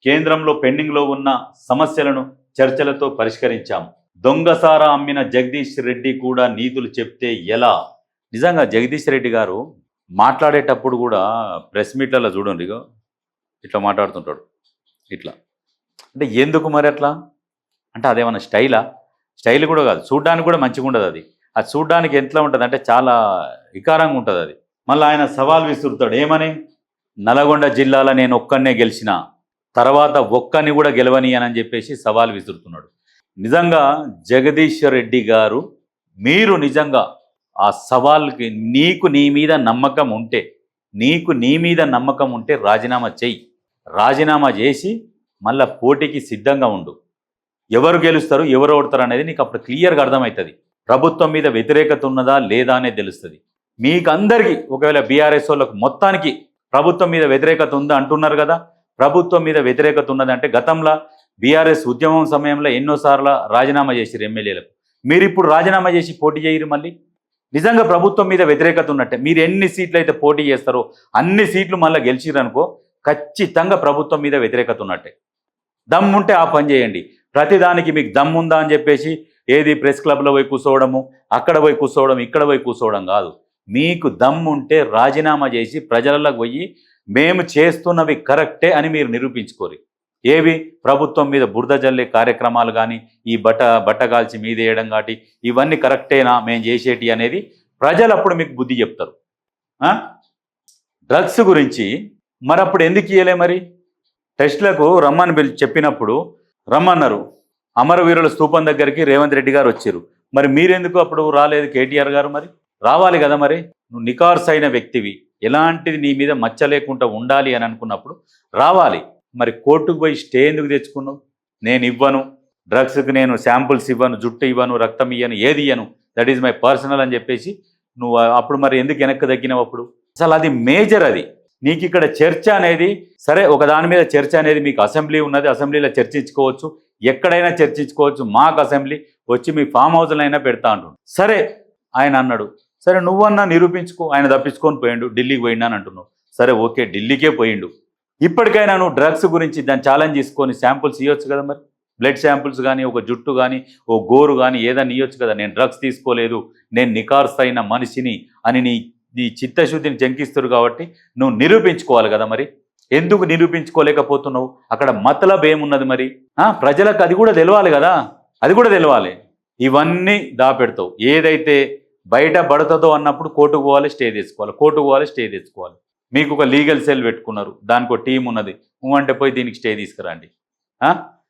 కేంద్రంలో పెండింగ్లో ఉన్న సమస్యలను చర్చలతో పరిష్కరించాం. దొంగసారా అమ్మిన జగదీష్ రెడ్డి కూడా నీతులు చెప్తే ఎలా? నిజంగా జగదీష్ రెడ్డి గారు మాట్లాడేటప్పుడు కూడా ప్రెస్ మీట్లలో చూడండి, ఇట్లా మాట్లాడుతుంటాడు. ఇట్లా అంటే ఎందుకు మరి అట్లా అంటే అదేమన్నా స్టైల్ కూడా కాదు, చూడ్డానికి కూడా మంచిగా ఉండదు. అది చూడ్డానికి ఎట్లా ఉంటుంది అంటే చాలా వికారంగా ఉంటుంది అది. మళ్ళీ ఆయన సవాల్ విసురుతాడు, ఏమని? నల్గొండ జిల్లాలో నేను ఒక్కనే గెలిచిన తర్వాత ఒక్కని కూడా గెలవని అని చెప్పేసి సవాల్ విసురుతున్నాడు. నిజంగా జగదీష్ రెడ్డి గారు, మీరు నిజంగా ఆ సవాల్కి నీకు నీ మీద నమ్మకం ఉంటే రాజీనామా చెయ్యి. రాజీనామా చేసి మళ్ళా పోటీకి సిద్ధంగా ఉండు. ఎవరు గెలుస్తారు ఎవరు ఓడతారు అనేది నీకు అప్పుడు క్లియర్గా అర్థమవుతుంది. ప్రభుత్వం మీద వ్యతిరేకత ఉన్నదా లేదా అనేది తెలుస్తుంది మీకు అందరికీ. ఒకవేళ బీఆర్ఎస్ వాళ్ళకు మొత్తానికి ప్రభుత్వం మీద వ్యతిరేకత ఉందా అంటున్నారు కదా, ప్రభుత్వం మీద వ్యతిరేకత ఉన్నదంటే గతంలో బీఆర్ఎస్ ఉద్యమం సమయంలో ఎన్నోసార్లు రాజీనామా చేసిరు ఎమ్మెల్యేలకు. మీరు ఇప్పుడు రాజీనామా చేసి పోటీ చేయరు. మళ్ళీ నిజంగా ప్రభుత్వం మీద వ్యతిరేకత ఉన్నట్టే మీరు ఎన్ని సీట్లు అయితే పోటీ చేస్తారో అన్ని సీట్లు మళ్ళీ గెలిచిరనుకో ఖచ్చితంగా ప్రభుత్వం మీద వ్యతిరేకత ఉన్నట్టే. దమ్ముంటే ఆ పని చేయండి. ప్రతిదానికి మీకు దమ్ముందా అని చెప్పేసి ఏది ప్రెస్ క్లబ్లో పోయి కూర్చోవడము, అక్కడ పోయి కూర్చోవడం, ఇక్కడ పోయి కూర్చోవడం కాదు. మీకు దమ్ముంటే రాజీనామా చేసి ప్రజలకు పోయి మేము చేస్తున్నవి కరెక్టే అని మీరు నిరూపించుకోరు. ఏవి ప్రభుత్వం మీద బురద జల్లే కార్యక్రమాలు కానీ, ఈ బట్టగాల్చి మీదేయడం కాటి, ఇవన్నీ కరెక్టేనా మేము చేసేటి అనేది ప్రజలు అప్పుడు మీకు బుద్ధి చెప్తారు. డ్రగ్స్ గురించి మరి అప్పుడు ఎందుకు ఇయ్యలే? మరి టెస్టులకు రమ్మని చెప్పినప్పుడు రమ్మన్నారు. అమరవీరుల స్తూపం దగ్గరికి రేవంత్ రెడ్డి గారు వచ్చారు. మరి మీరెందుకు అప్పుడు రాలేదు? కేటీఆర్ గారు మరి రావాలి కదా. మరి నువ్వు నికార్స్ అయిన వ్యక్తివి, ఎలాంటిది నీ మీద మచ్చ లేకుండా ఉండాలి అని అనుకున్నప్పుడు రావాలి. మరి కోర్టుకు పోయి స్టే ఎందుకు తెచ్చుకున్నావు? నేను ఇవ్వను, డ్రగ్స్కి నేను శాంపుల్స్ ఇవ్వను, జుట్టు ఇవ్వను, రక్తం ఇవ్వను, ఏది ఇవ్వను, దట్ ఈజ్ మై పర్సనల్ అని చెప్పేసి నువ్వు అప్పుడు మరి ఎందుకు వెనక్కి తగ్గినావు? అప్పుడు అసలు అది మేజర్. అది నీకు ఇక్కడ చర్చ అనేది సరే, ఒక దాని మీద చర్చ అనేది మీకు అసెంబ్లీ ఉన్నది, అసెంబ్లీలో చర్చించుకోవచ్చు, ఎక్కడైనా చర్చించుకోవచ్చు. మాకు అసెంబ్లీ వచ్చి మీ ఫామ్ హౌస్లో అయినా పెడతా అంటుండు. సరే ఆయన అన్నాడు, సరే నువ్వన్నా నిరూపించుకో. ఆయన తప్పించుకొని పోయిండు, ఢిల్లీకి పోయిండు అని అంటున్నావు. సరే ఓకే, ఢిల్లీకే పోయిండు. ఇప్పటికైనా నువ్వు డ్రగ్స్ గురించి దాన్ని ఛాలెంజ్ తీసుకొని శాంపుల్స్ ఇవ్వచ్చు కదా. మరి బ్లడ్ శాంపుల్స్ కానీ, ఒక జుట్టు కానీ, ఓ గోరు కానీ ఏదైనా ఇవ్వచ్చు కదా. నేను డ్రగ్స్ తీసుకోలేదు, నేను నికార్స్ అయిన మనిషిని అని నీ చిత్తశుద్ధిని జంకిస్తారు కాబట్టి నువ్వు నిరూపించుకోవాలి కదా. మరి ఎందుకు నిరూపించుకోలేకపోతున్నావు? అక్కడ మతలబ్ ఏమున్నది? మరి ప్రజలకు అది కూడా తెలవాలి కదా, అది కూడా తెలవాలి. ఇవన్నీ దాపెడతావు. ఏదైతే బయట పడుతుందో అన్నప్పుడు కోర్టుకు పోవాలి, స్టే తెచ్చుకోవాలి, కోర్టుకు పోవాలి, స్టే తెచ్చుకోవాలి. మీకు ఒక లీగల్ సెల్ పెట్టుకున్నారు, దానికి ఒక టీం ఉన్నది. నువ్వంటే పోయి దీనికి స్టే తీసుకురండి.